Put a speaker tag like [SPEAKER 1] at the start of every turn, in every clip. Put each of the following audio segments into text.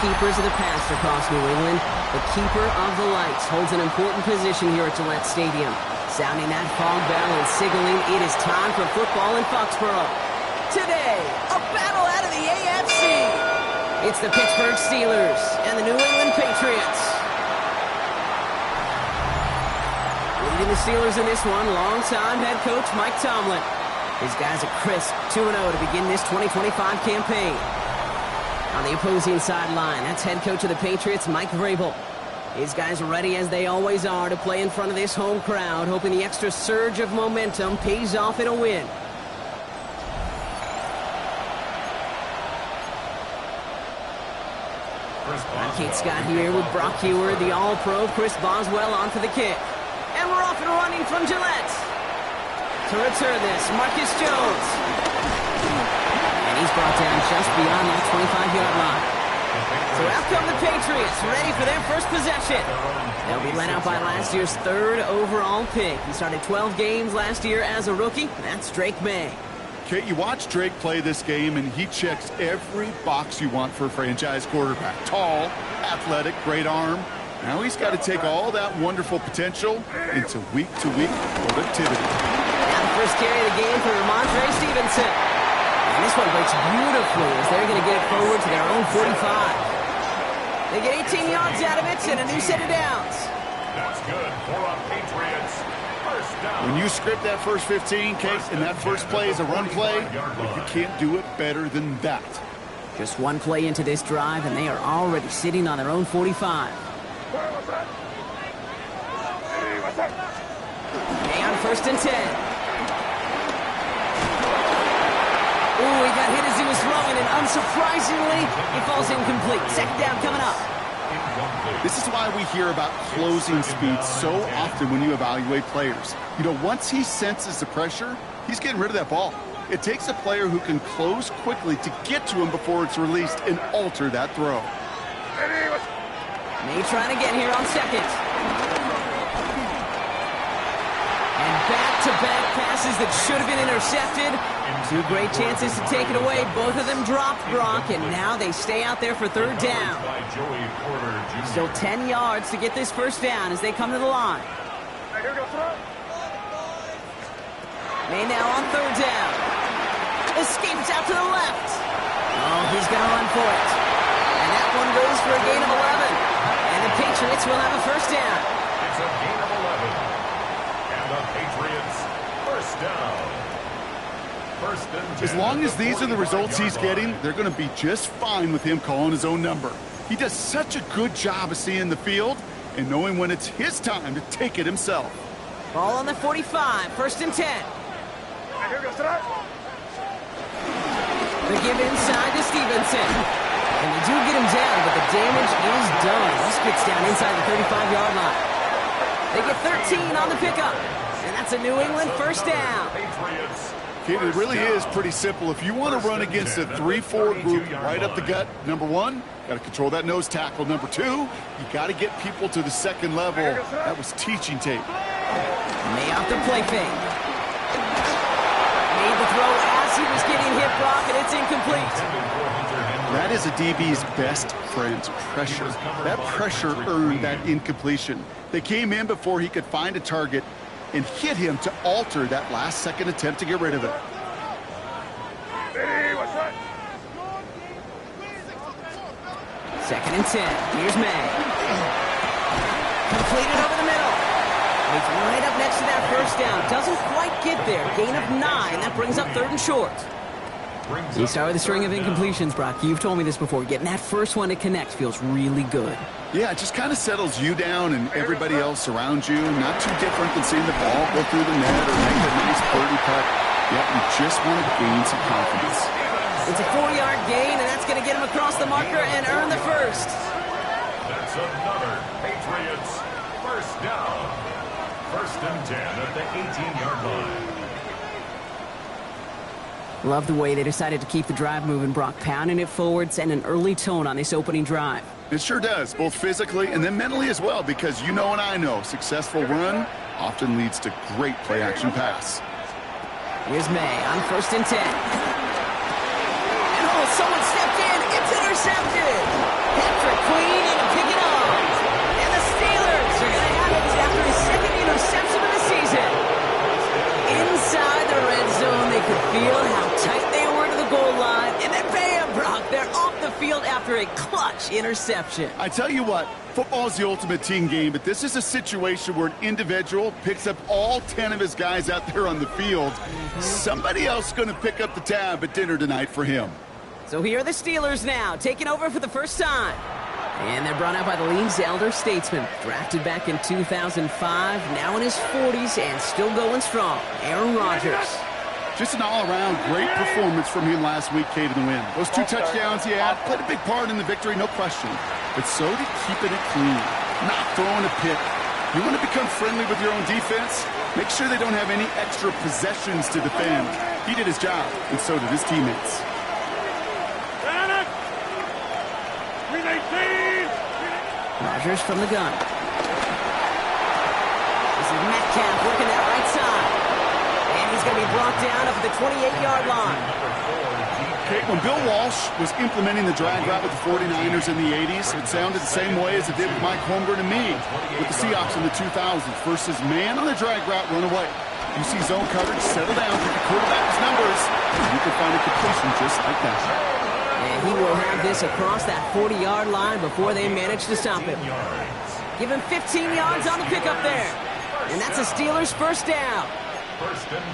[SPEAKER 1] Keepers of the past across New England, the keeper of the lights holds an important position here at Gillette Stadium. Sounding that fog bell and signaling it is time for football in Foxborough. Today, a battle out of the AFC. It's the Pittsburgh Steelers and the New England Patriots. Leading the Steelers in this one, longtime head coach Mike Tomlin. His guys are crisp 2-0 to begin this 2025 campaign. On the opposing sideline, that's head coach of the Patriots, Mike Vrabel. His guys are ready, as they always are, to play in front of this home crowd, hoping the extra surge of momentum pays off in a win. Kate Scott here with Brock Hewer, the All-Pro Chris Boswell on for the kick. And we're off and running from Gillette. To return this, Marcus Jones. And he's brought down just beyond that 25-yard line. So out come the Patriots, ready for their first possession. They'll be led out by last year's third overall pick. He started 12 games last year as a rookie. That's Drake May.
[SPEAKER 2] Kate, you watch Drake play this game, and he checks every box you want for a franchise quarterback. Tall, athletic, great arm. Now he's got to take all that wonderful potential into week-to-week productivity.
[SPEAKER 1] Now the first carry of the game for Ramondre Stevenson. And this one breaks beautifully as they're going to get it forward to their own 45. They get 18 yards out of it and a new set of downs.
[SPEAKER 3] That's good for a Patriots. First down.
[SPEAKER 2] When you script that first 15, Kate, and that first play is a run play, you can't do it better than that.
[SPEAKER 1] Just one play into this drive, and they are already sitting on their own 45. May on 1st and 10. Ooh, he got hit as he was throwing, and unsurprisingly, he falls incomplete. Second down coming up.
[SPEAKER 2] This is why we hear about closing speed so often when you evaluate players. You know, once he senses the pressure, he's getting rid of that ball. It takes a player who can close quickly to get to him before it's released and alter that throw.
[SPEAKER 1] May trying to get here on second. And back-to-back passes that should have been intercepted. Two great chances to take it away. Both of them dropped, Brock, and now they stay out there for third down. Still 10 yards to get this first down as they come to the line. May now on third down. Escapes out to the left. Oh, he's going to run for it. And that one goes for a gain of 11. And the Patriots will have a first down.
[SPEAKER 3] It's a gain of 11. And the Patriots first down.
[SPEAKER 2] As long as these are the results he's getting, they're going to be just fine with him calling his own number. He does such a good job of seeing the field and knowing when it's his time to take it himself.
[SPEAKER 1] Ball on the 45, 1st and 10. The give inside to Stevenson. And they do get him down, but the damage is done. This gets down inside the 35-yard line. They get 13 on the pickup. And that's a New England first down.
[SPEAKER 2] Kid, it really is pretty simple. If you want to run against a 3-4 group right up the gut, number one, got to control that nose tackle. Number two, you got to get people to the second level. That was teaching tape.
[SPEAKER 1] May off the play fake. Made the throw as he was getting hit, Brock, and it's incomplete.
[SPEAKER 2] That is a DB's best friend, pressure. That pressure earned that incompletion. They came in before he could find a target and hit him to alter that last-second attempt to get rid of it.
[SPEAKER 1] Second and 10. Here's May. Completed over the middle. He's right up next to that first down. Doesn't quite get there. Gain of 9. That brings up 3rd and short. You start with a string of incompletions, Brock. You've told me this before. Getting that first one to connect feels really good.
[SPEAKER 2] Yeah, it just kind of settles you down and everybody else around you. Not too different than seeing the ball go through the net or make a nice birdie putt. Yeah, you just want to gain some confidence.
[SPEAKER 1] It's a 4-yard gain, and that's going to get him across the marker and earn the first.
[SPEAKER 3] That's another Patriots first down. 1st and 10 at the 18-yard line.
[SPEAKER 1] Love the way they decided to keep the drive moving, Brock. Pounding it forward, sending an early tone on this opening drive.
[SPEAKER 2] It sure does, both physically and then mentally as well, because you know and I know, successful run often leads to great play-action pass.
[SPEAKER 1] Here's May on 1st and 10. And oh, someone stepped in. It's intercepted. Patrick Queen and pick it off. And the Steelers are going to have it after his second interception of the season. Inside the red zone, they could feel how tight they were to the goal line. And then bam, Brock, they're off the field after a clutch interception.
[SPEAKER 2] I tell you what, football is the ultimate team game, but this is a situation where an individual picks up all 10 of his guys out there on the field. Somebody else is going to pick up the tab at dinner tonight for him.
[SPEAKER 1] So here are the Steelers now, taking over for the first time. And they're brought out by the league's elder statesman. Drafted back in 2005, now in his 40s and still going strong. Aaron Rodgers.
[SPEAKER 2] Just an all-around great performance from him last week, Kate, in the win. Those 2 touchdowns he had played a big part in the victory, no question. But so did keeping it clean, not throwing a pick. You want to become friendly with your own defense? Make sure they don't have any extra possessions to defend. He did his job, and so did his teammates.
[SPEAKER 1] Rodgers from the gun. This is Metcalf working that right side. And he's going to be brought down up at the 28-yard line.
[SPEAKER 2] Okay, when Bill Walsh was implementing the drag route with the 49ers in the 80s, it sounded the same way as it did with Mike Holmgren and me with the Seahawks in the 2000s. Versus man on the drag route, run away. You see zone coverage, settle down, pick the quarterback's numbers, and you can find a completion just like that.
[SPEAKER 1] And he will have this across that 40-yard line before they manage to stop him. Give him 15 yards on the pickup there. And that's a Steelers first down.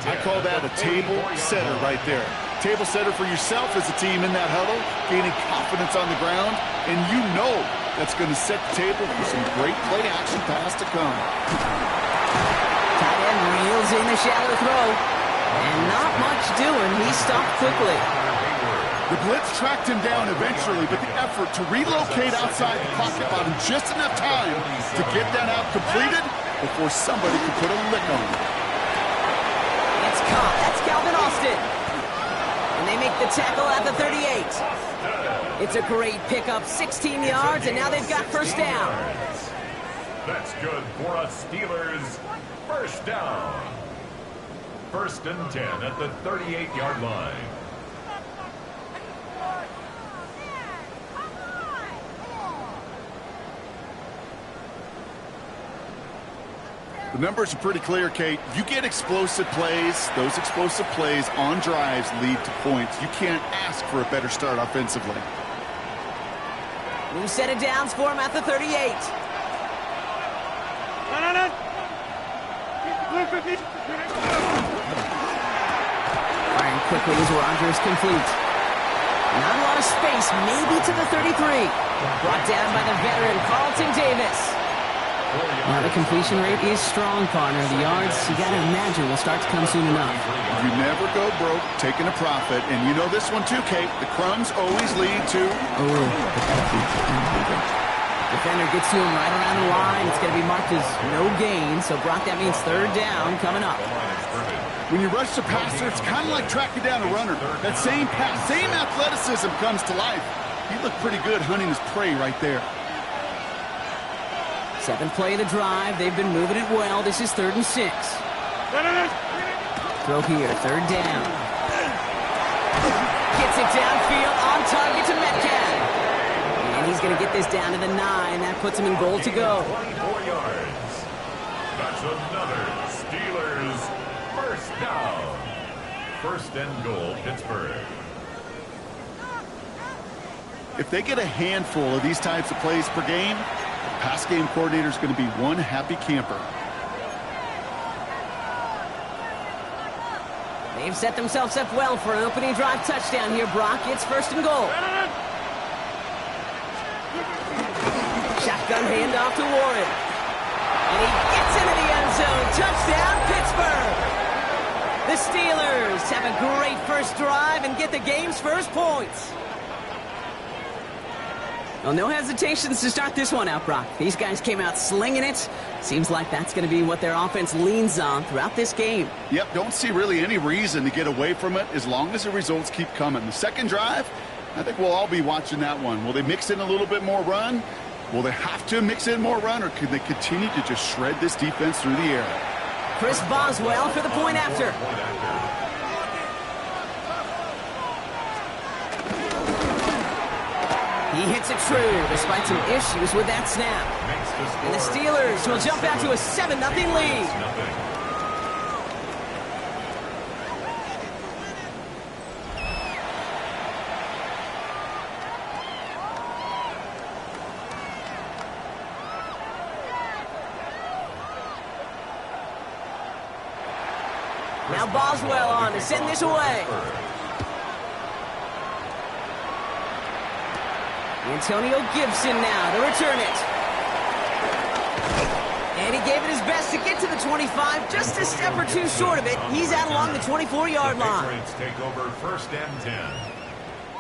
[SPEAKER 2] I call that a table setter right there. Table setter for yourself as a team in that huddle, gaining confidence on the ground, and you know that's going to set the table for some great play action pass to come.
[SPEAKER 1] Tight end reels in the shallow throw. And not much doing. He stopped quickly.
[SPEAKER 2] The blitz tracked him down eventually, but the effort to relocate outside the pocket bought him just enough time to get that out completed before somebody could put a lick on him.
[SPEAKER 1] It's caught. That's Calvin Austin. And they make the tackle at the 38. It's a great pickup, 16 yards, and now they've got first down.
[SPEAKER 3] That's good for a Steelers first down. 1st and 10 at the 38-yard line.
[SPEAKER 2] The numbers are pretty clear, Kate. You get explosive plays. Those explosive plays on drives lead to points. You can't ask for a better start offensively.
[SPEAKER 1] New set of downs for him at the 38. Firing quickly as Rodgers complete. Not a lot of space, maybe to the 33. Brought down by the veteran Carlton Davis. Now the completion rate is strong, partner. The yards, you got to imagine, will start to come soon enough.
[SPEAKER 2] You never go broke taking a profit. And you know this one too, Kate. The crumbs always lead to...
[SPEAKER 1] Defender gets to him right around the line. It's going to be marked as no gain. So, Brock, that means third down coming up.
[SPEAKER 2] When you rush the passer, it's kind of like tracking down a runner. That same pass, same athleticism comes to life. He looked pretty good hunting his prey right there.
[SPEAKER 1] 7th play of the drive. They've been moving it well. This is 3rd and 6. Throw here, 3rd down. Gets it downfield, on target to Metcalf. And he's going to get this down to the 9. That puts him in goal to go.
[SPEAKER 3] 24 yards. That's another Steelers first down. 1st and goal, Pittsburgh.
[SPEAKER 2] If they get a handful of these types of plays per game, the pass game coordinator is going to be one happy camper.
[SPEAKER 1] They've set themselves up well for an opening drive touchdown here, Brock. It's 1st and goal. Shotgun handoff to Warren. And he gets into the end zone. Touchdown, Pittsburgh. The Steelers have a great first drive and get the game's first points. Well, no hesitations to start this one out, Brock. These guys came out slinging it. Seems like that's going to be what their offense leans on throughout this game.
[SPEAKER 2] Yep, don't see really any reason to get away from it as long as the results keep coming. The second drive, I think we'll all be watching that one. Will they mix in a little bit more run? Will they have to mix in more run, or can they continue to just shred this defense through the air?
[SPEAKER 1] Chris Boswell for the point after. He hits it true despite some issues with that snap. And the Steelers will jump out to a 7-0 lead. Now Boswell on to send this away. Antonio Gibson now to return it. And he gave it his best to get to the 25, just a step or two short of it. He's out along the 24-yard line.
[SPEAKER 3] Patriots take over 1st and 10.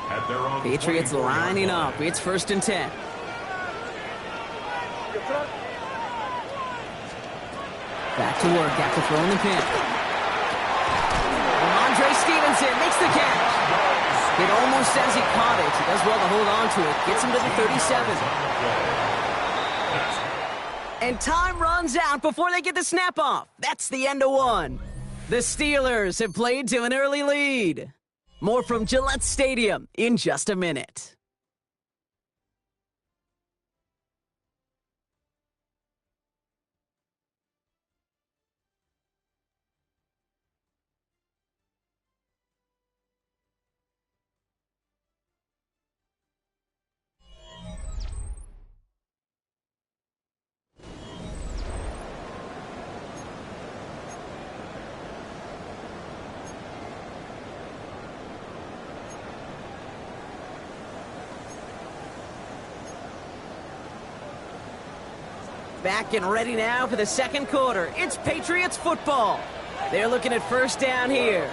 [SPEAKER 3] At their own
[SPEAKER 1] Patriots lining up. It's 1st and 10. Back to work after throwing the pin. Andre Stevenson makes the catch. It almost says he caught it. He does well to hold on to it. Gets him to the 37. And time runs out before they get the snap off. That's the end of one. The Steelers have played to an early lead. More from Gillette Stadium in just a minute. Back and ready now for the second quarter. It's Patriots football. They're looking at 1st down here.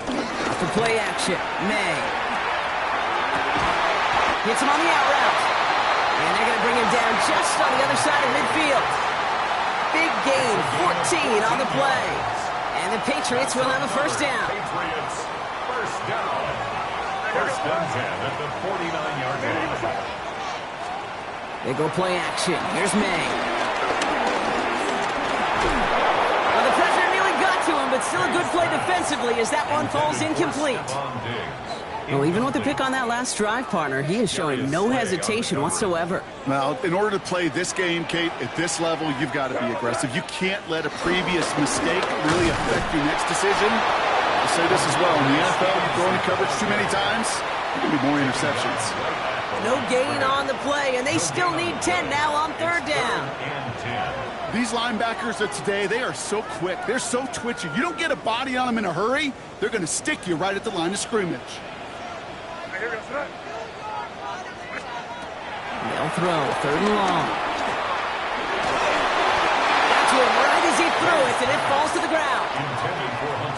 [SPEAKER 1] After play action, May. Hits him on the out route. And they're going to bring him down just on the other side of midfield. Big gain, 14 on the play. And the Patriots will have a 1st down.
[SPEAKER 3] Patriots, 1st down. 1st and 10 at the 49-yard line.
[SPEAKER 1] They go play action. Here's May. Well, the pressure nearly got to him, but still a good play defensively as that one falls incomplete. Well, even with the pick on that last drive, partner, he is showing no hesitation whatsoever.
[SPEAKER 2] Well, in order to play this game, Kate, at this level, you've got to be aggressive. You can't let a previous mistake really affect your next decision. I'll say this as well. In the NFL, you throw into coverage too many times, there can be more interceptions.
[SPEAKER 1] No gain on the play, and they still need 10 now on 3rd down.
[SPEAKER 2] These linebackers of today, they are so quick. They're so twitchy. You don't get a body on them in a hurry, they're going to stick you right at the line of scrimmage.
[SPEAKER 1] They'll throw 3rd and long. Got to him right as he threw it, and it falls to the ground.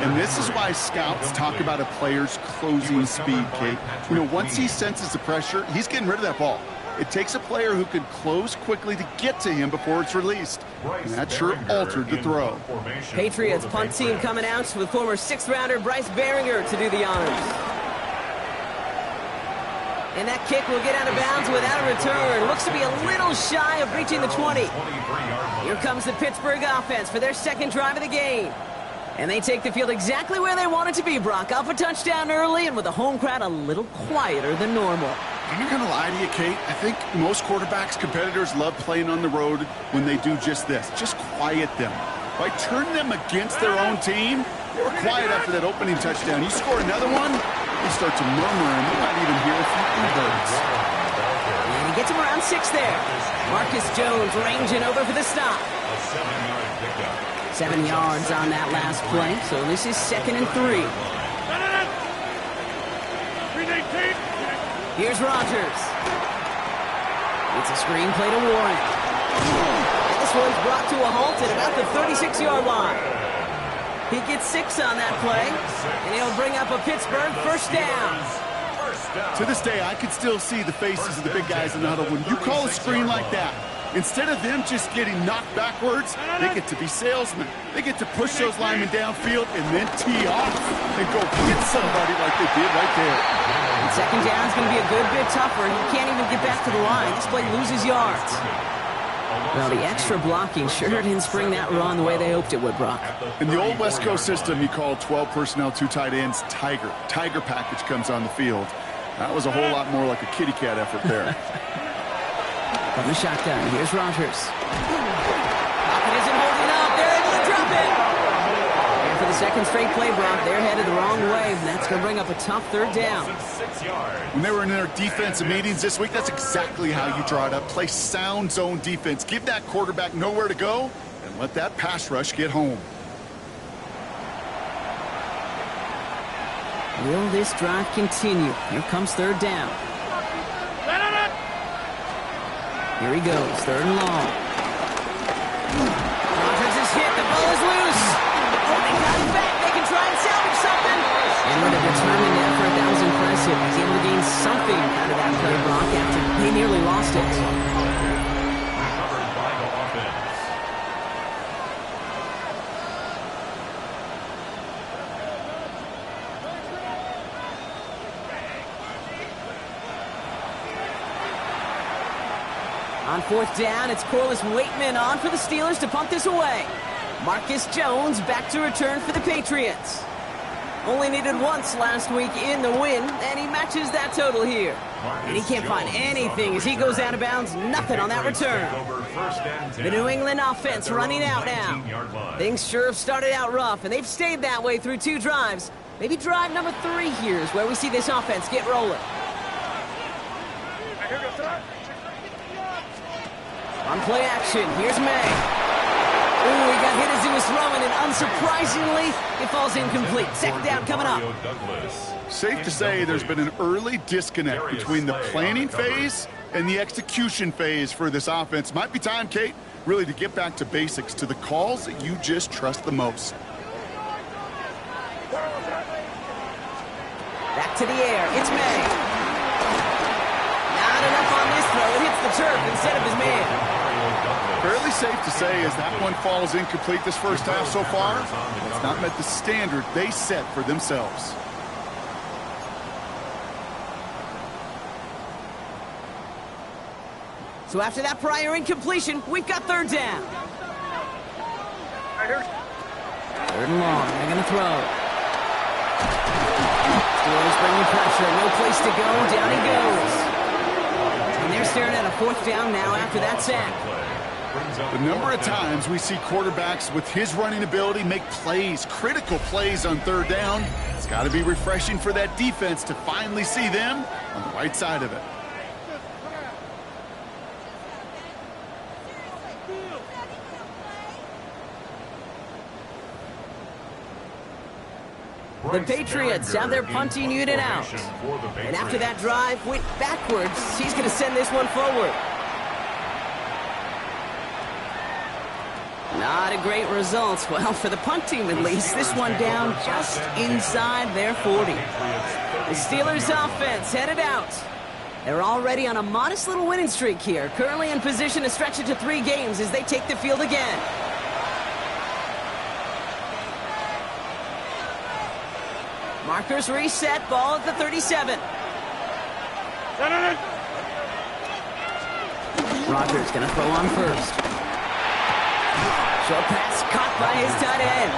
[SPEAKER 2] And this is why scouts talk about a player's closing speed, Kate. You know, once he senses the pressure, he's getting rid of that ball. It takes a player who can close quickly to get to him before it's released. And that sure altered the throw.
[SPEAKER 1] Patriots punt team coming out with former 6th-rounder Bryce Behringer to do the honors. And that kick will get out of bounds without a return. Looks to be a little shy of reaching the 20. Here comes the Pittsburgh offense for their 2nd drive of the game. And they take the field exactly where they want it to be, Brock. Off a touchdown early and with the home crowd a little quieter than normal.
[SPEAKER 2] I'm not going to lie to you, Kate. I think most quarterbacks, competitors love playing on the road when they do just this. Just quiet them. By turning them against their own team, they were quiet after that opening touchdown. You score another one, they start to murmur, and they might even hear a few birds.
[SPEAKER 1] And he gets him around 6 there. Marcus Jones ranging over for the stop. 7 yards on that last play, so this is 2nd and 3. Here's Rodgers. It's a screen play to Warren. And this one's brought to a halt at about the 36-yard line. He gets 6 on that play, and he'll bring up a Pittsburgh 1st down.
[SPEAKER 2] To this day, I can still see the faces of the big guys in the huddle. When you call a screen like that, instead of them just getting knocked backwards, they get to be salesmen. They get to push those linemen downfield and then tee off and go hit somebody like they did right there.
[SPEAKER 1] And 2nd down is going to be a good bit tougher. He can't even get back to the line. This play loses yards. Well, the extra blocking sure didn't spring that run the way they hoped it would, Brock.
[SPEAKER 2] In the old West Coast system, you call 12 personnel, 2 tight ends, Tiger. Tiger package comes on the field. That was a whole lot more like a kitty cat effort there.
[SPEAKER 1] From the shotgun, here's Rodgers. Pocket isn't holding up. They're able to drop it. And for the second straight play, Brock, they're headed the wrong way, and that's going to bring up a tough third down.
[SPEAKER 2] When they were in their defensive meetings this week, that's exactly how you draw it up. Play sound zone defense. Give that quarterback nowhere to go, and let that pass rush get home.
[SPEAKER 1] Will this drive continue? Here comes third down. Here he goes, third and long. Rodgers is hit, the ball is loose. Oh, they got him back, they can try and salvage something. And with a determined effort, that was impressive. He's able to gain something out of that play, Brock, after he nearly lost it.
[SPEAKER 3] Recovered by the offense.
[SPEAKER 1] On fourth down, it's Corliss Waitman on for the Steelers to punt this away. Marcus Jones back to return for the Patriots. Only needed once last week in the win, and he matches that total here. And he can't find anything as he goes out of bounds. Nothing on that return. The New England offense running out now. Things sure have started out rough, and they've stayed that way through 2 drives. Maybe drive number 3 here is where we see this offense get rolling. On play action, here's May. Ooh, he got hit as he was throwing, and unsurprisingly, it falls incomplete. Second down coming up.
[SPEAKER 2] Safe to say there's been an early disconnect between the planning phase and the execution phase for this offense. Might be time, Kate, really to get back to basics, to the calls that you just trust the most.
[SPEAKER 1] Back to the air, it's May. Not enough on this throw. It hits the turf instead of his man.
[SPEAKER 2] Fairly safe to say as that one falls incomplete this first half so far, it's not met the standard they set for themselves.
[SPEAKER 1] So after that prior incompletion, we've got third down. Third and long, they're going to throw. Steelers bringing pressure, no place to go, down he goes. And they're staring at a fourth down now after that sack.
[SPEAKER 2] The number of times we see quarterbacks with his running ability make plays, critical plays on third down, it's got to be refreshing for that defense to finally see them on the right side of it.
[SPEAKER 1] The Patriots have their punting unit out. And after that drive went backwards, he's going to send this one forward. Not a great result. Well, for the punt team at least, this one down just inside their 40. The Steelers offense headed out. They're already on a modest little winning streak here, currently in position to stretch it to 3 games as they take the field again. Markers reset, ball at the 37. Rodgers going to throw on first. Short pass caught by his tight end.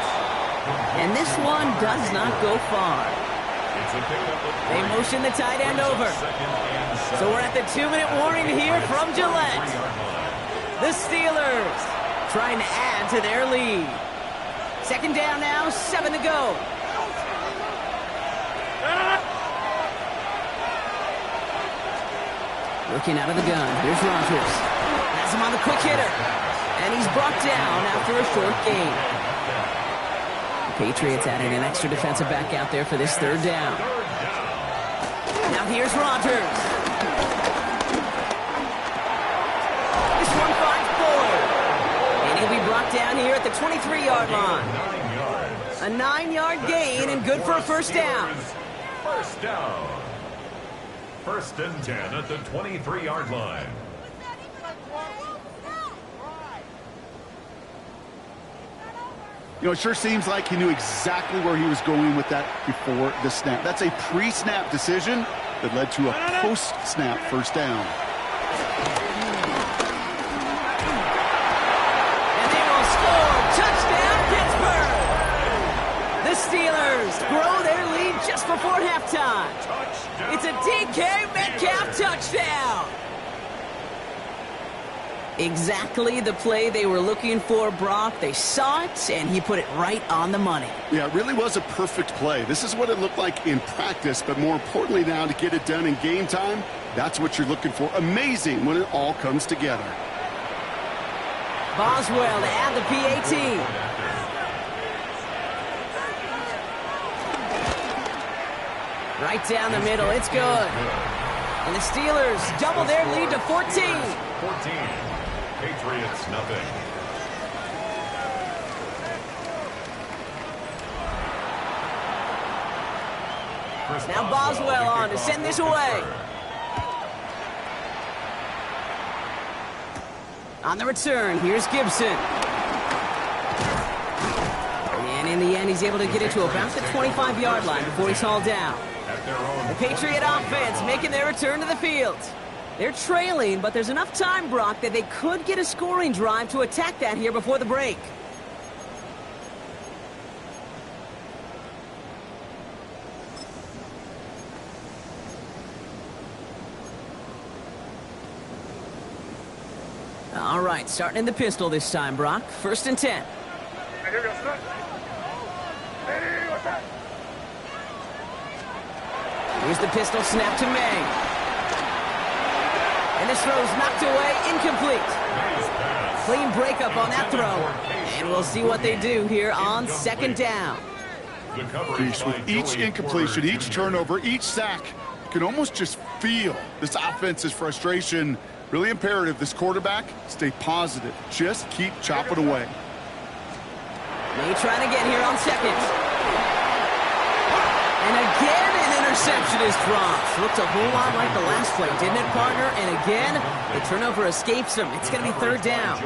[SPEAKER 1] And this one does not go far. They motion the tight end over. So we're at the 2-minute warning here from Gillette. The Steelers trying to add to their lead. Second down now, 7 to go. Looking out of the gun, here's Rodgers. Has him on the quick hitter. And he's brought down after a short gain. The Patriots adding an extra defensive back out there for this third down. Now here's Rodgers. This one finds Boyd. And he'll be brought down here at the 23-yard line. A 9-yard gain and good for a first down.
[SPEAKER 3] First down. First and 10 at the 23-yard line.
[SPEAKER 2] You know, it sure seems like he knew exactly where he was going with that before the snap. That's a pre-snap decision that led to a post-snap first down.
[SPEAKER 1] Exactly the play they were looking for, Brock. They saw it, and he put it right on the money.
[SPEAKER 2] Yeah, it really was a perfect play. This is what it looked like in practice, but more importantly now to get it done in game time, that's what you're looking for. Amazing when it all comes together.
[SPEAKER 1] Boswell to add the PAT. Right down the middle, it's good. And the Steelers double their lead to 14.
[SPEAKER 3] 14. Patriots, nothing.
[SPEAKER 1] Now Boswell on to send this away. On the return, here's Gibson. And in the end, he's able to get it to about the 25-yard line before he's hauled down. The Patriot offense making their return to the field. They're trailing, but there's enough time, Brock, that they could get a scoring drive to attack that here before the break. All right, starting in the pistol this time, Brock. 1st and 10. Here's the pistol snap to May. And this throw's knocked away, incomplete. Clean breakup on that throw. And we'll see what they do here on 2nd down.
[SPEAKER 2] With each incompletion, each turnover, each sack, you can almost just feel this offense's frustration. Really imperative, this quarterback, stay positive. Just keep chopping away.
[SPEAKER 1] May trying to get here on 2nd. And again, an interception is dropped. Looked a whole lot like the last play, didn't it, partner? And again, the turnover escapes him. It's going to be 3rd down.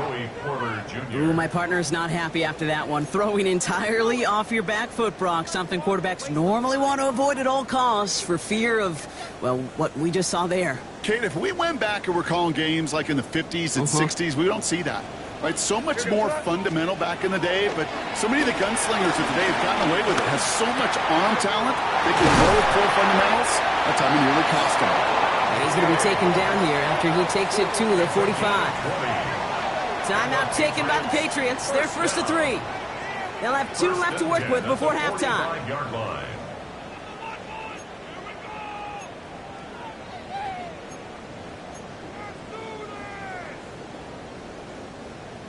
[SPEAKER 1] Ooh, my partner is not happy after that one. Throwing entirely off your back foot, Brock. Something quarterbacks normally want to avoid at all costs for fear of, well, what we just saw there.
[SPEAKER 2] Kate, if we went back and we're calling games like in the 50s and 60s, we don't see that. Right, so much more fundamental back in the day, but so many of the gunslingers of today have gotten away with it. Has so much arm talent, they can roll full fundamentals. That time it nearly cost him.
[SPEAKER 1] And he's going to be taken down here after he takes it to the 45. Timeout taken by the Patriots. They're 1st to 3. They'll have 2 left to work with before halftime.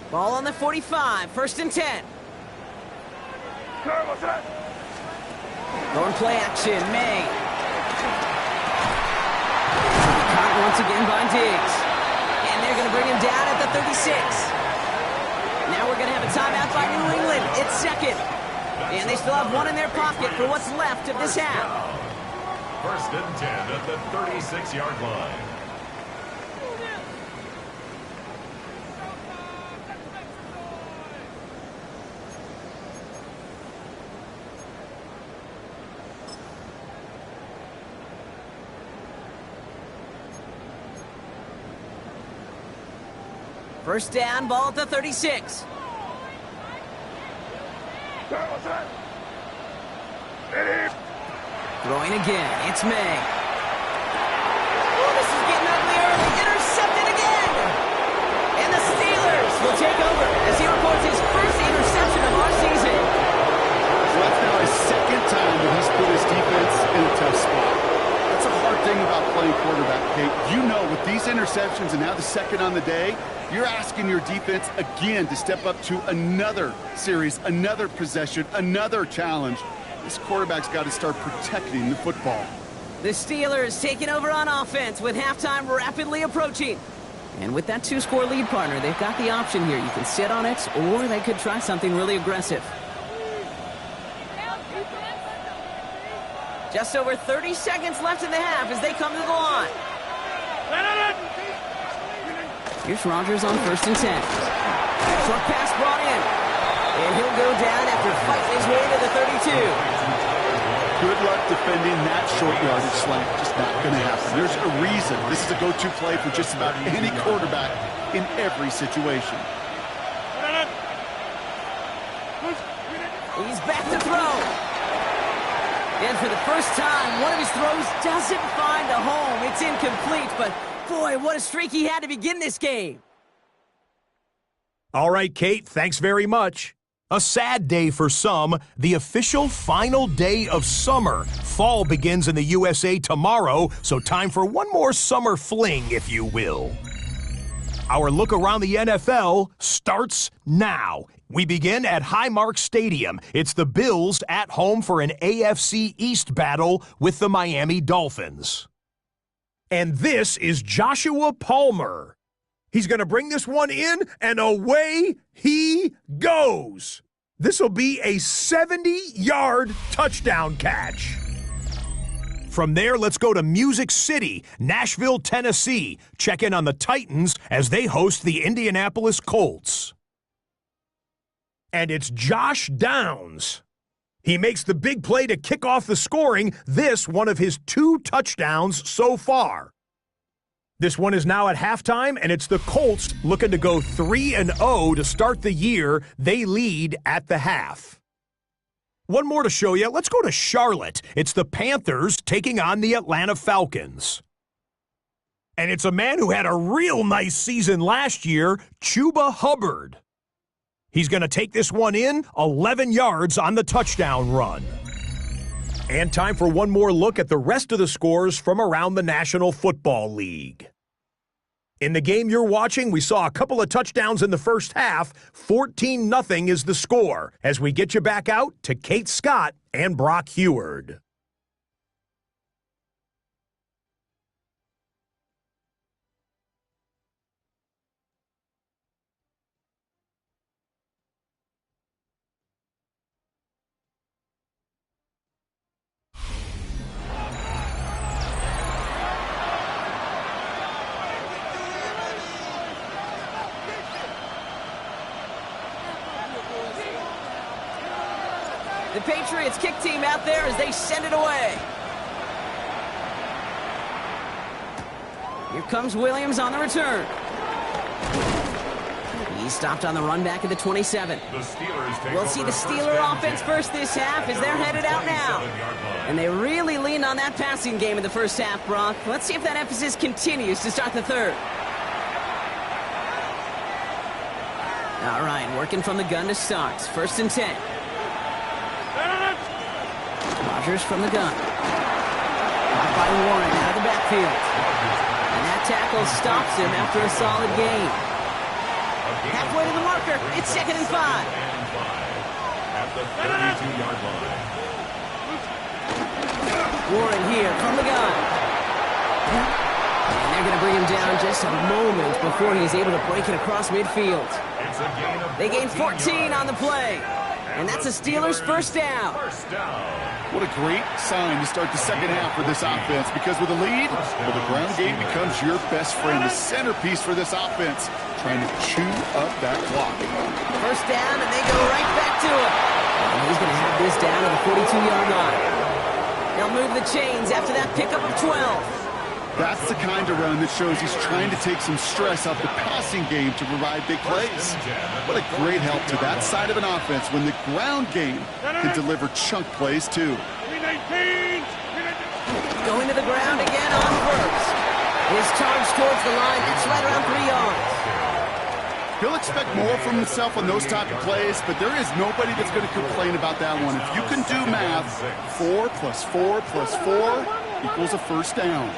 [SPEAKER 1] Ball on the 45, 1st and 10. Going play action, May. Caught once again by Diggs. And they're going to bring him down at the 36. Now we're going to have a timeout by New England. It's 2nd. And they still have 1 in their pocket for what's left of this half.
[SPEAKER 3] 1st and 10 at the 36-yard line.
[SPEAKER 1] First down, ball at the 36. Throwing again, it's May. Oh, this is getting ugly early. Intercepted again. And the Steelers will take over as he reports his first interception of our season.
[SPEAKER 2] So that's now his 2nd time that he's put his defense in a tough spot. That's a hard thing about playing quarterback, Kate. You know, with these interceptions and now the 2nd on the day, you're asking your defense again to step up to another series, another possession, another challenge. This quarterback's got to start protecting the football.
[SPEAKER 1] The Steelers taking over on offense with halftime rapidly approaching. And with that 2-score lead, partner, they've got the option here. You can sit on it, or they could try something really aggressive. Just over 30 seconds left in the half as they come to the line. Here's Rodgers on 1st and 10. Short pass brought in. And he'll go down after fighting his way to the 32.
[SPEAKER 2] Good luck defending that short yardage slant. Just not going to happen. There's a reason. This is a go-to play for just about any quarterback in every situation.
[SPEAKER 1] He's back to throw. And for the first time, one of his throws doesn't find a home. It's incomplete, but boy, what a streak he had to begin this game.
[SPEAKER 4] All right, Kate, thanks very much. A sad day for some, the official final day of summer. Fall begins in the USA tomorrow, so time for one more summer fling, if you will. Our look around the NFL starts now. We begin at Highmark Stadium. It's the Bills at home for an AFC East battle with the Miami Dolphins. And this is Joshua Palmer. He's going to bring this one in, and away he goes. This will be a 70-yard touchdown catch. From there, let's go to Music City, Nashville, Tennessee. Check in on the Titans as they host the Indianapolis Colts. And it's Josh Downs. He makes the big play to kick off the scoring, this one of his 2 touchdowns so far. This one is now at halftime, and it's the Colts looking to go 3-0 to start the year. They lead at the half. One more to show you. Let's go to Charlotte. It's the Panthers taking on the Atlanta Falcons. And it's a man who had a real nice season last year, Chuba Hubbard. He's going to take this one in, 11 yards on the touchdown run. And time for one more look at the rest of the scores from around the National Football League. In the game you're watching, we saw a couple of touchdowns in the first half. 14-0 is the score as we get you back out to Kate Scott and Brock Heward.
[SPEAKER 1] The Patriots kick team out there as they send it away. Here comes Williams on the return. He stopped on the run back at the 27. We'll see the Steeler offense first this half as they're headed out now. And they really leaned on that passing game in the first half, Brock. Let's see if that emphasis continues to start the third. All right, working from the gun to start. 1st and 10. Rodgers from the gun. Caught by Warren out of the backfield. And that tackle stops him after a solid gain. Halfway to the marker. It's 2nd and 5.
[SPEAKER 3] At the 32-yard line.
[SPEAKER 1] Warren here from the gun. And they're going to bring him down just a moment before he's able to break it across midfield. They gain 14 on the play. And that's a Steelers first down.
[SPEAKER 2] What a great sign to start the second half for this offense, because with a lead, well, the ground game becomes your best friend, the centerpiece for this offense, trying to chew up that clock.
[SPEAKER 1] First down, and they go right back to him. And he's going to have this down to the 42-yard line. They'll move the chains after that pickup of 12.
[SPEAKER 2] That's the kind of run that shows he's trying to take some stress off the passing game to provide big plays. What a great help to that side of an offense when the ground game can deliver chunk plays too.
[SPEAKER 1] Going to the ground again on first. His charge towards the line, it's right around 3 yards.
[SPEAKER 2] He'll expect more from himself on those type of plays, but there is nobody that's going to complain about that one. If you can do math, 4 plus 4 plus 4 equals a first down.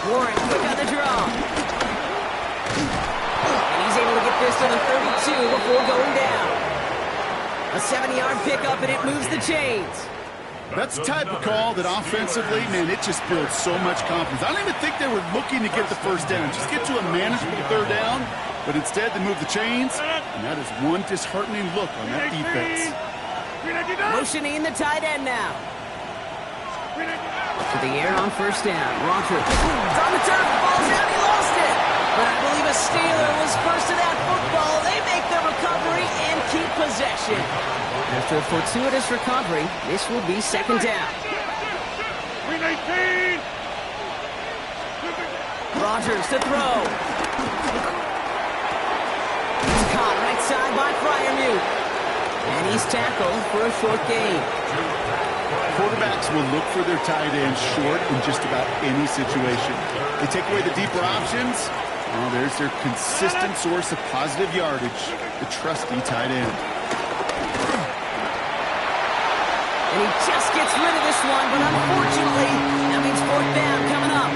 [SPEAKER 1] Warren quick on the draw. And he's able to get this to the 32 before going down. A 70-yard pickup, and it moves the chains.
[SPEAKER 2] That's the type of call that offensively, man, it just builds so much confidence. I don't even think they were looking to get the first down. Just get to a manageable third down, but instead they move the chains, and that is one disheartening look on that defense.
[SPEAKER 1] Motioning the tight end now. To the air on first down. Rodgers. It's on the turf. Ball's out. He lost it. But I believe a Steeler was first to that football. They make the recovery and keep possession. After a fortuitous recovery, this will be 2nd down. Rodgers to throw. He's caught right side by Freiermuth. And he's tackled for a short gain.
[SPEAKER 2] Quarterbacks will look for their tight ends short in just about any situation. They take away the deeper options, Oh, there's their consistent source of positive yardage, the trusty tight end.
[SPEAKER 1] And he just gets rid of this one, but unfortunately, that means 4th down coming up.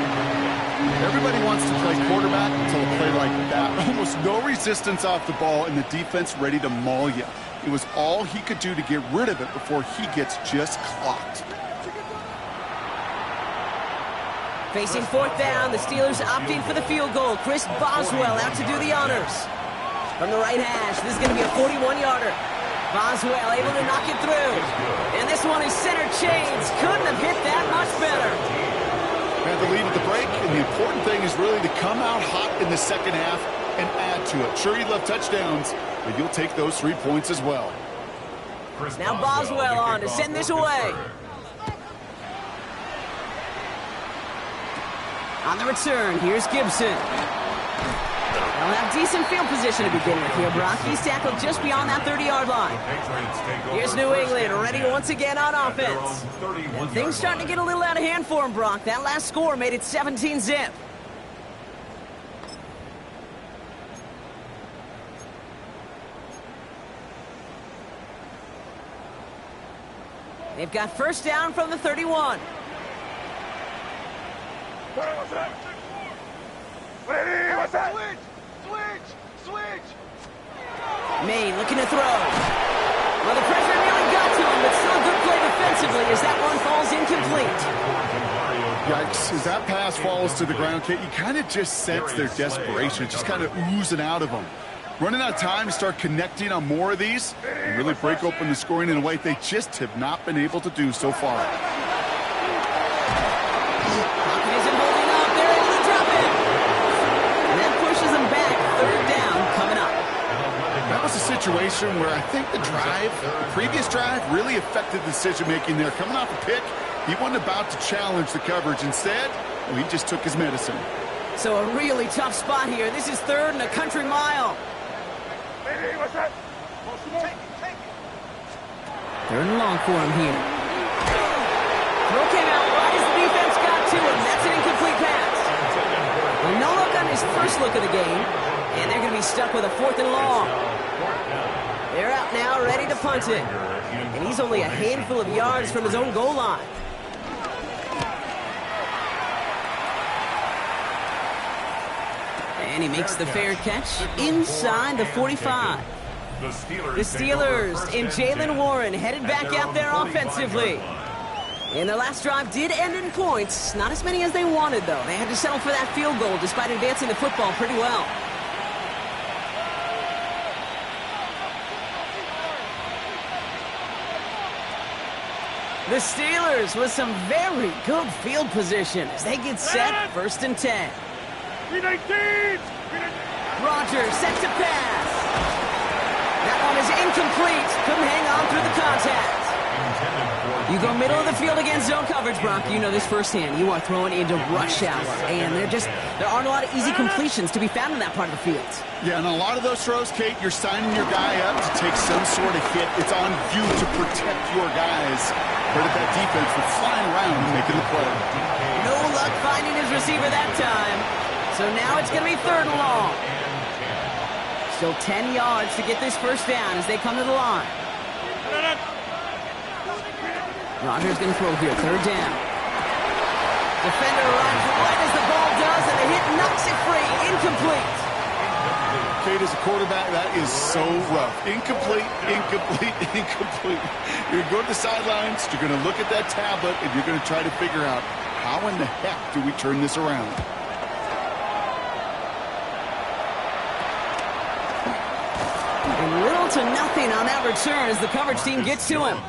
[SPEAKER 2] Everybody wants to play quarterback until a play like that. Almost no resistance off the ball and the defense ready to maul you. It was all he could do to get rid of it before he gets just clocked.
[SPEAKER 1] Facing 4th down, the Steelers opting for the field goal. Chris Boswell out to do the honors. From the right hash, this is going to be a 41-yarder. Boswell able to knock it through. And this one is center chains. Couldn't have hit that much better.
[SPEAKER 2] Had the lead at the break, and the important thing is really to come out hot in the second half and add to it. Sure, you love touchdowns, but you'll take those 3 points as well.
[SPEAKER 1] Now Boswell on to send this away. On the return, here's Gibson. They'll have decent field position to begin with here, Brock. He's tackled just beyond that 30-yard line. Here's New England, ready once again on offense. And things starting to get a little out of hand for him, Brock. That last score made it 17-zip. They've got 1st down from the 31. Maine looking to throw. Well, the pressure nearly got to him, but still a good play defensively as that one falls incomplete.
[SPEAKER 2] Yikes, as that pass falls to the ground, Kate, you kind of just sense their desperation. It's just kind of oozing out of them. Running out of time to start connecting on more of these and really break open the scoring in a way they just have not been able to do so far. That was a situation where I think the previous drive, really affected the decision-making there. Coming off a pick, he wasn't about to challenge the coverage. Instead, he just took his medicine.
[SPEAKER 1] So a really tough spot here. This is 3rd and a country mile. 3rd and long for him here. Throw came out right as the defense got to him. That's an incomplete pass. Well, no look on his first look of the game. And they're going to be stuck with a 4th and long. They're out now, ready to punt it. And he's only a handful of yards from his own goal line. And he makes the fair catch inside the 45. The Steelers and Jaylen Warren headed back out there offensively. And their last drive did end in points. Not as many as they wanted, though. They had to settle for that field goal despite advancing the football pretty well. The Steelers with some very good field position as they get set 1st and 10. Rodgers sets a pass. That one is incomplete. Couldn't hang on through the contact. You go middle of the field against zone coverage, Brock. You know this firsthand. You are throwing into rush hour, and there aren't a lot of easy completions to be found in that part of the field.
[SPEAKER 2] Yeah, and a lot of those throws, Kate, you're signing your guy up to take some sort of hit. It's on you to protect your guys. But at that defense for flying around and making the play.
[SPEAKER 1] No luck finding his receiver that time. So now it's going to be 3rd and long. Still 10 yards to get this 1st down as they come to the line. Rodgers going to throw here, 3rd down. Defender runs right as the ball does, and the hit knocks it free. Incomplete.
[SPEAKER 2] Kate, as a quarterback, that is so rough. Incomplete, incomplete, incomplete. You're going to go to the sidelines, you're going to look at that tablet, and you're going to try to figure out how in the heck do we turn this around.
[SPEAKER 1] And little to nothing on that return as the coverage team gets to him.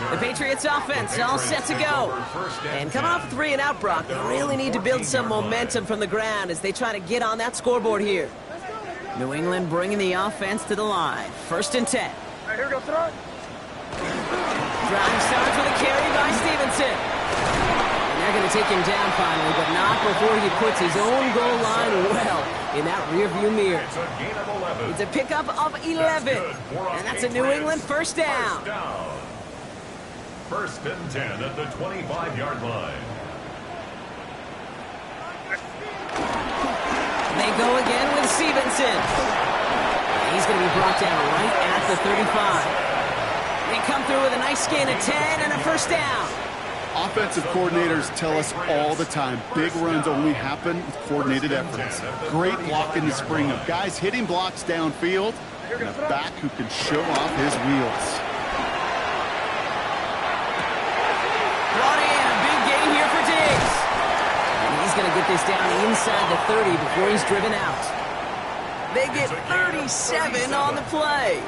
[SPEAKER 1] The Patriots offense all set to go. And coming off 3 and out, Brock, they really need to build some momentum from the ground as they try to get on that scoreboard here. New England bringing the offense to the line. 1st and 10.
[SPEAKER 5] Here we go, throw it.
[SPEAKER 1] Drive starts with a carry by Stevenson. And they're going to take him down finally, but not before he puts his own goal line well in that rearview mirror. It's a pickup of 11. And that's a New England 1st down.
[SPEAKER 3] 1st and 10 at the 25-yard line.
[SPEAKER 1] They go again with Stevenson. He's going to be brought down right at the 35. They come through with a nice gain of 10 and a first down.
[SPEAKER 2] Offensive coordinators tell us all the time, big runs only happen with coordinated efforts. Great block in the spring of guys hitting blocks downfield and a back who can show off his wheels.
[SPEAKER 1] Brought in, a big gain here for Diggs. And he's going to get this down inside the 30 before he's driven out. They get 37 on the play.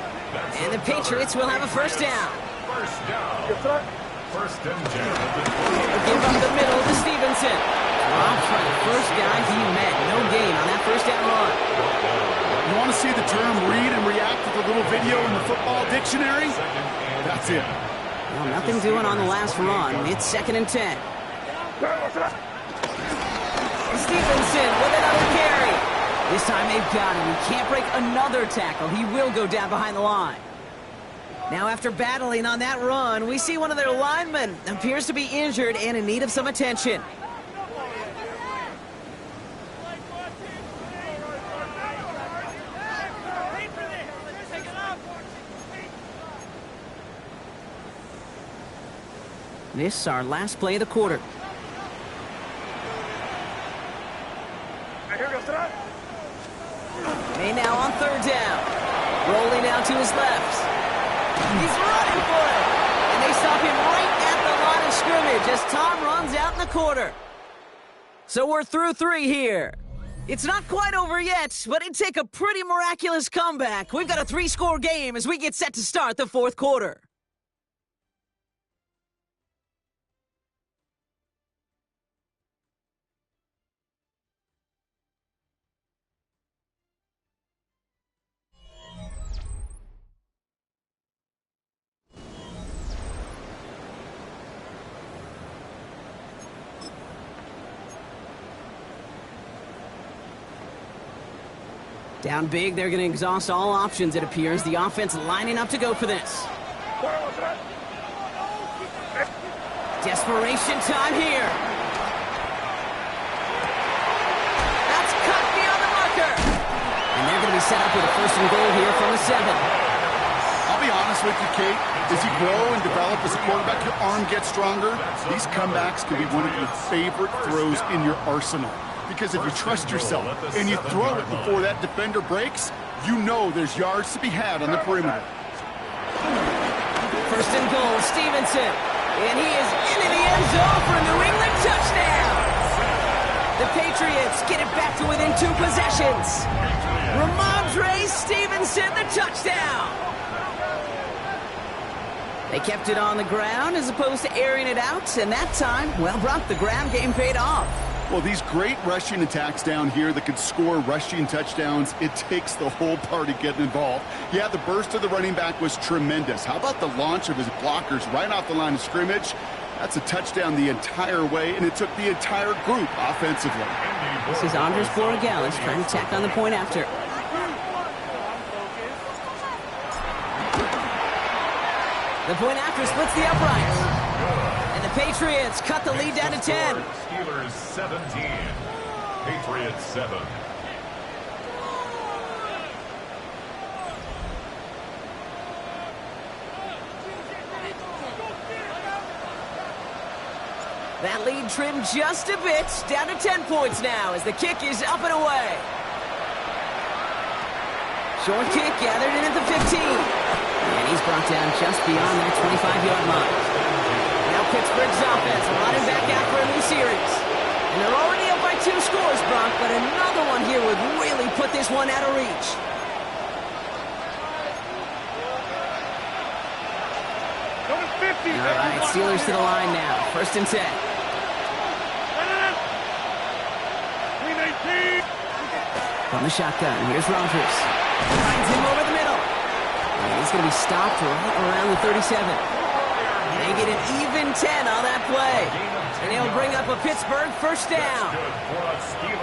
[SPEAKER 1] And the Patriots will have a first down.
[SPEAKER 3] First down. First and 10.
[SPEAKER 1] Give up the middle to Stevenson. Drops for the first guy he met. No gain on that first down run.
[SPEAKER 2] You want to see the term read and react with a little video in the football dictionary? That's it.
[SPEAKER 1] Well, nothing doing on the last run. It's 2nd and 10. Stevenson with another carry. This time they've got him. He can't break another tackle. He will go down behind the line. Now, after battling on that run, we see one of their linemen appears to be injured and in need of some attention. This is our last play of the quarter. May now on 3rd down. Rolling out to his left. He's running for it. And they stop him right at the line of scrimmage as Tom runs out in the quarter. So we're through 3 here. It's not quite over yet, but it'd take a pretty miraculous comeback. We've got a 3-score game as we get set to start the 4th quarter. Down big, they're going to exhaust all options, it appears. The offense lining up to go for this. Desperation time here. That's cut beyond the marker. And they're going to be set up with a 1st and goal here from the 7.
[SPEAKER 2] I'll be honest with you, Kate. As you grow and develop as a quarterback, your arm gets stronger. These comebacks can be one of your favorite throws in your arsenal. Because if you trust yourself and you throw it before that defender breaks, you know there's yards to be had on the perimeter.
[SPEAKER 1] 1st and goal, Stevenson. And he is into the end zone for a New England touchdown. The Patriots get it back to within 2 possessions. Ramondre Stevenson, the touchdown. They kept it on the ground as opposed to airing it out. And that time, well, Brock, the ground game paid off.
[SPEAKER 2] Well, these great rushing attacks down here that could score rushing touchdowns, it takes the whole party getting involved. Yeah, the burst of the running back was tremendous. How about the launch of his blockers right off the line of scrimmage? That's a touchdown the entire way, and it took the entire group offensively.
[SPEAKER 1] This is Andres Borregales trying to tack on the point after. The point after splits the uprights. And the Patriots cut the lead down to 10.
[SPEAKER 3] Steelers 17. Patriots 7.
[SPEAKER 1] That lead trimmed just a bit, down to 10 points now as the kick is up and away. Short kick gathered in at the 15. And he's brought down just beyond that 25-yard line. Now Pittsburgh's offense running back out for a new series. And they're already up by 2 scores, Brock, but another one here would really put this one out of reach. All right, Steelers to the line now. 1st and 10. From the shotgun, here's Rodgers. Finds him over the middle. And he's going to be stopped right around the 37. They get an even 10 on that play. And he'll bring up a Pittsburgh first down.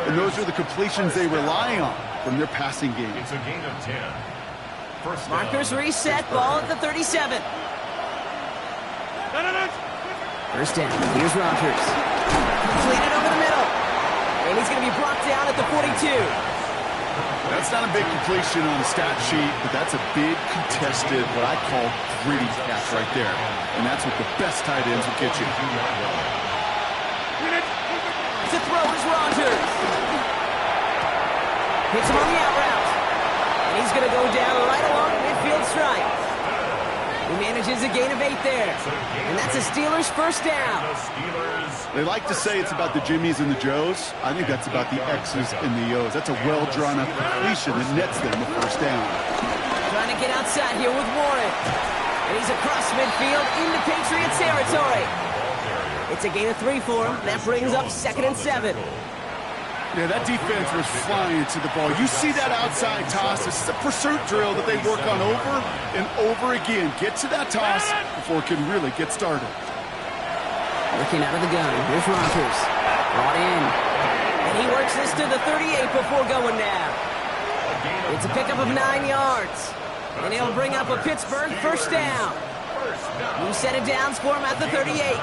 [SPEAKER 2] And those are the completions they rely on from their passing game.
[SPEAKER 3] It's a gain of 10.
[SPEAKER 1] Markers reset, ball at the 37. First down, here's Rodgers. Completed over the middle. And he's going to be brought down at the 42.
[SPEAKER 2] That's not a big completion on the stat sheet, but that's a big contested, what I call gritty catch right there. And that's what the best tight ends will get you.
[SPEAKER 1] To throw is Rodgers. Hits him on the out route. And he's going to go down right along the midfield stripe. He manages a gain of 8 there. And that's a Steelers first down.
[SPEAKER 2] They like to say it's about the Jimmies and the Joes. I think that's about the X's and the O's. That's a well-drawn-up completion that nets them the first down.
[SPEAKER 1] Trying to get outside here with Warren. And he's across midfield into Patriots territory. It's a gain of 3 for him. That brings up 2nd and 7.
[SPEAKER 2] Yeah, that defense was flying to the ball. You see that outside toss. This is a pursuit drill that they work on over and over again. Get to that toss before it can really get started.
[SPEAKER 1] Looking out of the gun. Here's Rodgers. Brought in. And he works this to the 38 before going down. It's a pickup of 9 yards. And he'll bring up a Pittsburgh first down. New set of downs for him at the 38.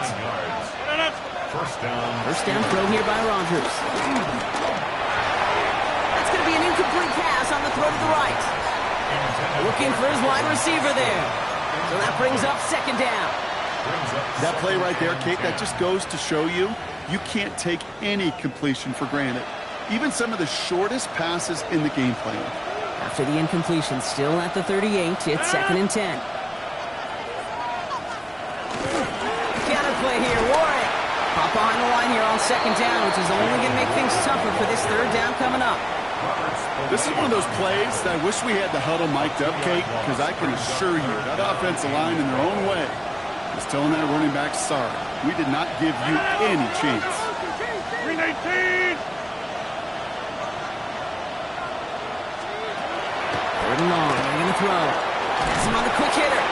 [SPEAKER 3] First
[SPEAKER 1] down throw here by Rodgers. That's going to be an incomplete pass on the throw to the right. Looking for his wide receiver there. So that brings up 2nd down.
[SPEAKER 2] That play right there, Kate, that just goes to show you, you can't take any completion for granted. Even some of the shortest passes in the game plan.
[SPEAKER 1] After the incompletion, still at the 38, it's 2nd and 10. Counter play here, Warren. Pop behind the line here on 2nd down, which is only going to make things tougher for this 3rd down coming up.
[SPEAKER 2] This is one of those plays that I wish we had the huddle mic'd up, Kate, because I can assure you that offensive line in their own way is telling that running back, sorry, we did not give you any chance.
[SPEAKER 5] 319!
[SPEAKER 1] 3rd and long, they're going to throw. Pass him on the quick hitter.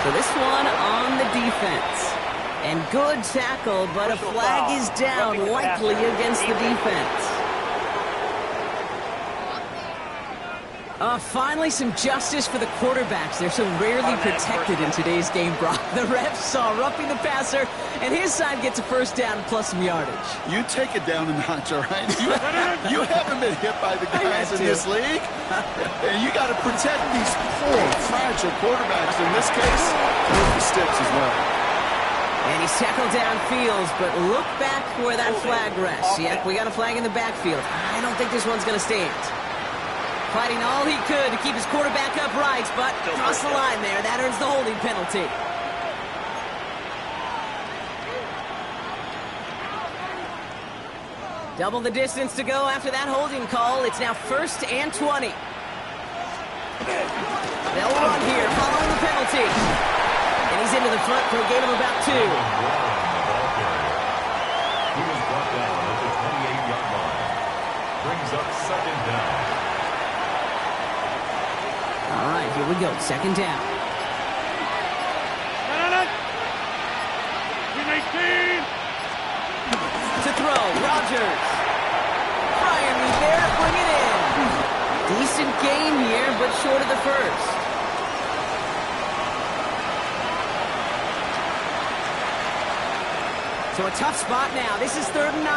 [SPEAKER 1] So this one on the defense. And good tackle, but a flag is down, likely against the defense. Finally, some justice for the quarterbacks. They're so rarely protected in today's game, Brock. The refs saw roughing the passer, and his side gets a first down plus some yardage.
[SPEAKER 2] You take it down a notch, all right? You haven't been hit by the guys in this league. And you got to protect these poor, fragile quarterbacks. In this case, with the sticks as well.
[SPEAKER 1] And he's tackled downfield, but look back where that flag rests. Yep, we got a flag in the backfield. I don't think this one's going to stand. Fighting all he could to keep his quarterback upright, but crossed the line there. That earns the holding penalty. Double the distance to go after that holding call. It's now 1st and 20. They'll run here following the penalty. And he's into the front for a gain of about 2.
[SPEAKER 3] He was brought down at the 28-yard line. Brings up 2nd down.
[SPEAKER 1] All right, here we go. 2nd down.
[SPEAKER 5] 319!
[SPEAKER 1] To throw, Rodgers. Brian me there, bring it in. Decent gain here, but short of the first. So a tough spot now. This is 3rd and 9.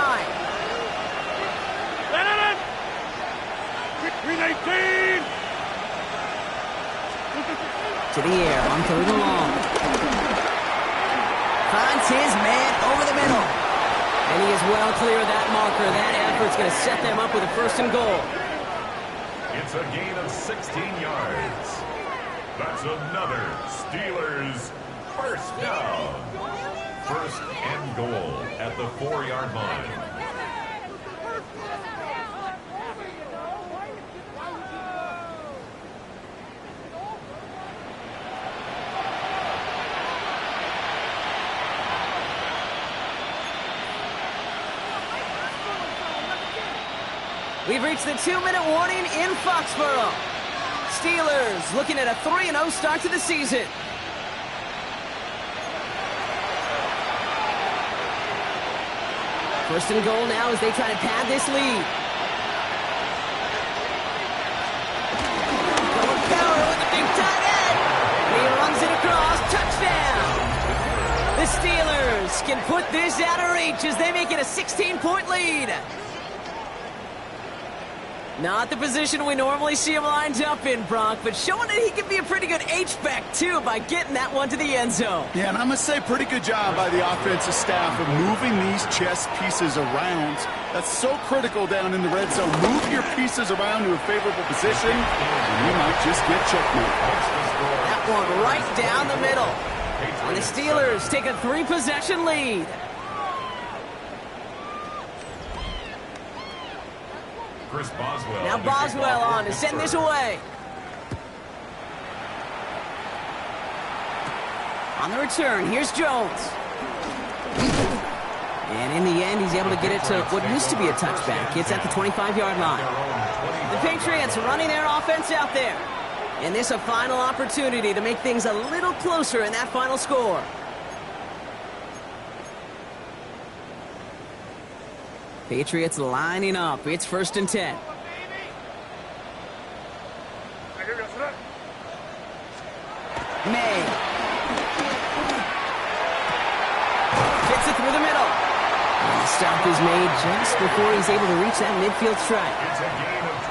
[SPEAKER 5] 319!
[SPEAKER 1] To the air on 3rd and long. Finds his man over the middle. And he is well clear of that marker. That effort's going to set them up with a 1st and goal.
[SPEAKER 3] It's a gain of 16 yards. That's another Steelers first down. 1st and goal at the 4-yard line.
[SPEAKER 1] We've reached the 2-minute warning in Foxborough. Steelers looking at a 3-0 start to the season. First and goal now as they try to pad this lead. Going power with the big tight end. And he runs it across. Touchdown. The Steelers can put this out of reach as they make it a 16-point lead. Not the position we normally see him lined up in, Brock, but showing that he can be a pretty good H-back, too, by getting that one to the end zone.
[SPEAKER 2] Yeah, and I must say, pretty good job by the offensive staff of moving these chess pieces around. That's so critical down in the red zone. Move your pieces around to a favorable position, and you might just get checkmate.
[SPEAKER 1] That one right down the middle. And the Steelers take a 3-possession lead.
[SPEAKER 3] Chris Boswell.
[SPEAKER 1] Now Boswell on to send this away. On the return, here's Jones. And in the end, he's able to get it to what used to be a touchback. It's at the 25-yard line. The Patriots running their offense out there. And this a final opportunity to make things a little closer in that final score. Patriots lining up. It's 1st and 10. May. Gets it through the middle. And the stop is made just before he's able to reach that midfield strike.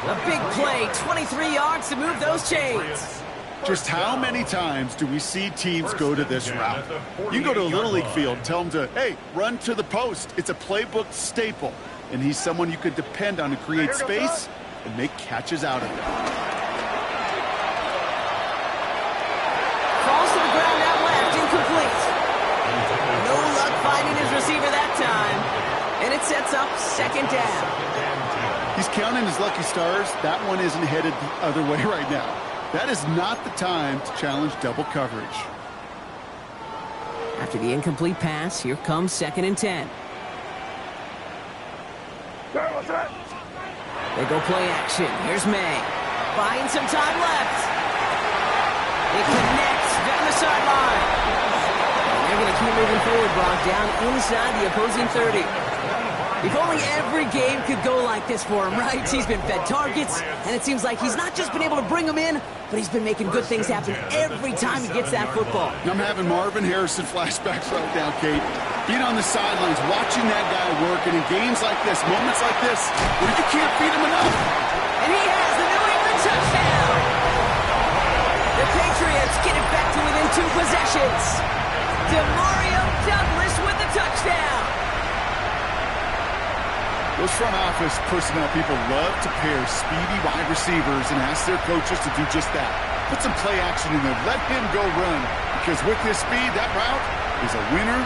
[SPEAKER 1] A big play, 23 yards to move those chains.
[SPEAKER 2] Just how many times do we see teams go to this route? You can go to a Little League field, tell them to, hey, run to the post. It's a playbook staple, and he's someone you could depend on to create space and make catches out of it.
[SPEAKER 1] Falls to the ground out left, incomplete. No luck finding his receiver that time, and it sets up 2nd down.
[SPEAKER 2] He's counting his lucky stars. That one isn't headed the other way right now. That is not the time to challenge double coverage.
[SPEAKER 1] After the incomplete pass, here comes 2nd and 10. They go play action. Here's May. Buying some time left. It connects down the sideline. And they're going to keep moving forward, Brock, down inside the opposing 30. If only every game could go like this for him, right? He's been fed targets, and it seems like he's not just been able to bring them in, but he's been making good things happen every time he gets that football.
[SPEAKER 2] I'm having Marvin Harrison flashbacks right now, Kate. Being on the sidelines, watching that guy work, and in games like this, moments like this, where you can't feed him enough.
[SPEAKER 1] And he has the New England touchdown! The Patriots get it back to within 2 possessions. DeMario Douglas with the touchdown!
[SPEAKER 2] Those front office personnel people love to pair speedy wide receivers and ask their coaches to do just that. Put some play action in there. Let him go run. Because with his speed, that route is a winner,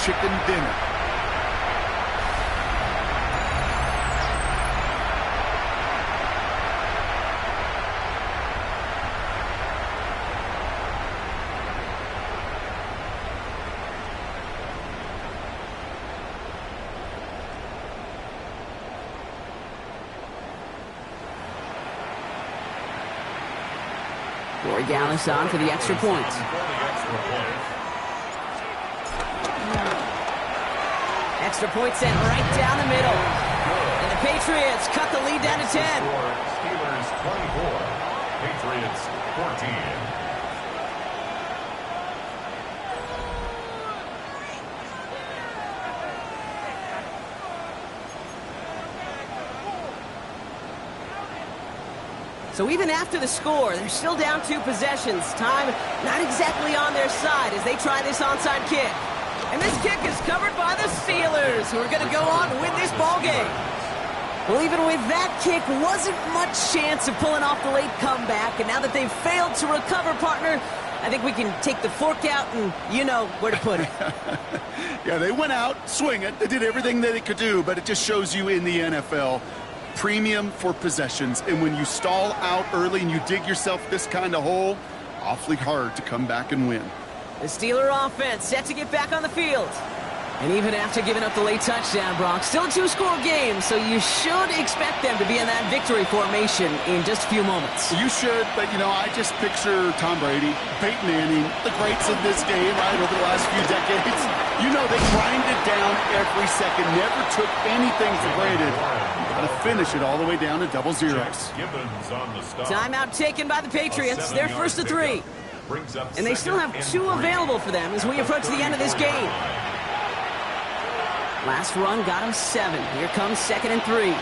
[SPEAKER 2] chicken dinner.
[SPEAKER 1] Dallas on for the extra point. Extra point sent right down the middle. And the Patriots cut the lead down to 10.
[SPEAKER 3] Steelers 24, Patriots 14.
[SPEAKER 1] So even after the score, they're still down 2 possessions. Time not exactly on their side as they try this onside kick. And this kick is covered by the Steelers, who are going to go on to win this ball game. Well, even with that kick, wasn't much chance of pulling off the late comeback. And now that they've failed to recover, partner, I think we can take the fork out and you know where to put it.
[SPEAKER 2] Yeah, they went out swinging. They did everything that they could do, but it just shows you in the NFL, premium for possessions. And when you stall out early and you dig yourself this kind of hole, awfully hard to come back and win.
[SPEAKER 1] The Steeler offense set to get back on the field. And even after giving up the late touchdown, Brock, still a 2-score game, so you should expect them to be in that victory formation in just a few moments.
[SPEAKER 2] You should, but, you know, I just picture Tom Brady, Peyton Manning, the greats of this game, right, over the last few decades. You know, they grinded down every second, never took anything for granted. Got to finish it all the way down to double zeros.
[SPEAKER 1] Timeout taken by the Patriots. They're 1st to 3. And they still have 2 available for them as we approach the end of this game. Last run got him 7. Here comes 2nd and 3.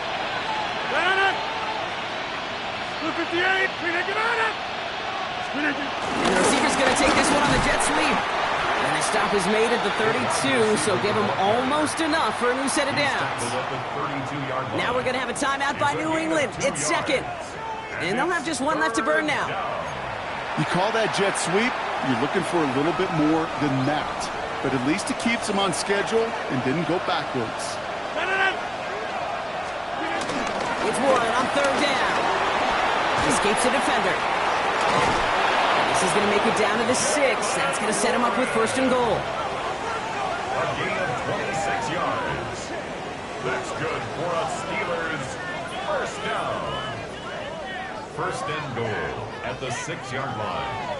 [SPEAKER 5] The 58. Screen agent on it. Screen agent.
[SPEAKER 1] And the receiver's going to take this one on the jet sweep. And the stop is made at the 32, so give him almost enough for a new set of downs. Now we're going to have a timeout by New England. It's second. And they'll have just one left to burn now.
[SPEAKER 2] You call that jet sweep, you're looking for a little bit more than that. But at least it keeps him on schedule and didn't go backwards.
[SPEAKER 1] It's Warren on third down. Escapes a defender. This is going to make it down to the 6. That's going to set him up with first and goal.
[SPEAKER 3] A gain of 26 yards. That's good for a Steelers first down. First and goal at the 6-yard line.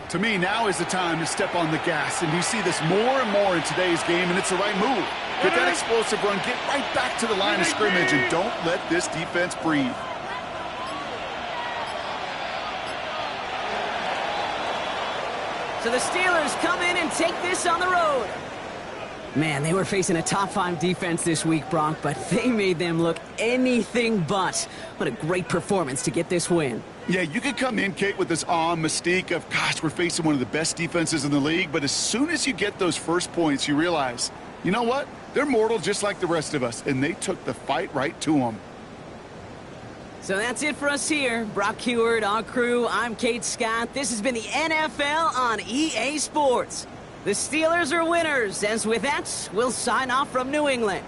[SPEAKER 2] To me, now is the time to step on the gas, and you see this more and more in today's game, and it's the right move. Get that explosive run, get right back to the line of scrimmage, and don't let this defense breathe.
[SPEAKER 1] So the Steelers come in and take this on the road. Man, they were facing a top-5 defense this week, Bronk, but they made them look anything but. What a great performance to get this win.
[SPEAKER 2] Yeah, you could come in, Kate, with this mystique of, gosh, we're facing one of the best defenses in the league, but as soon as you get those first points, you realize, you know what? They're mortal just like the rest of us, and they took the fight right to them.
[SPEAKER 1] So that's it for us here. Brock Heward, our crew, I'm Kate Scott. This has been the NFL on EA Sports. The Steelers are winners, as with that, we'll sign off from New England.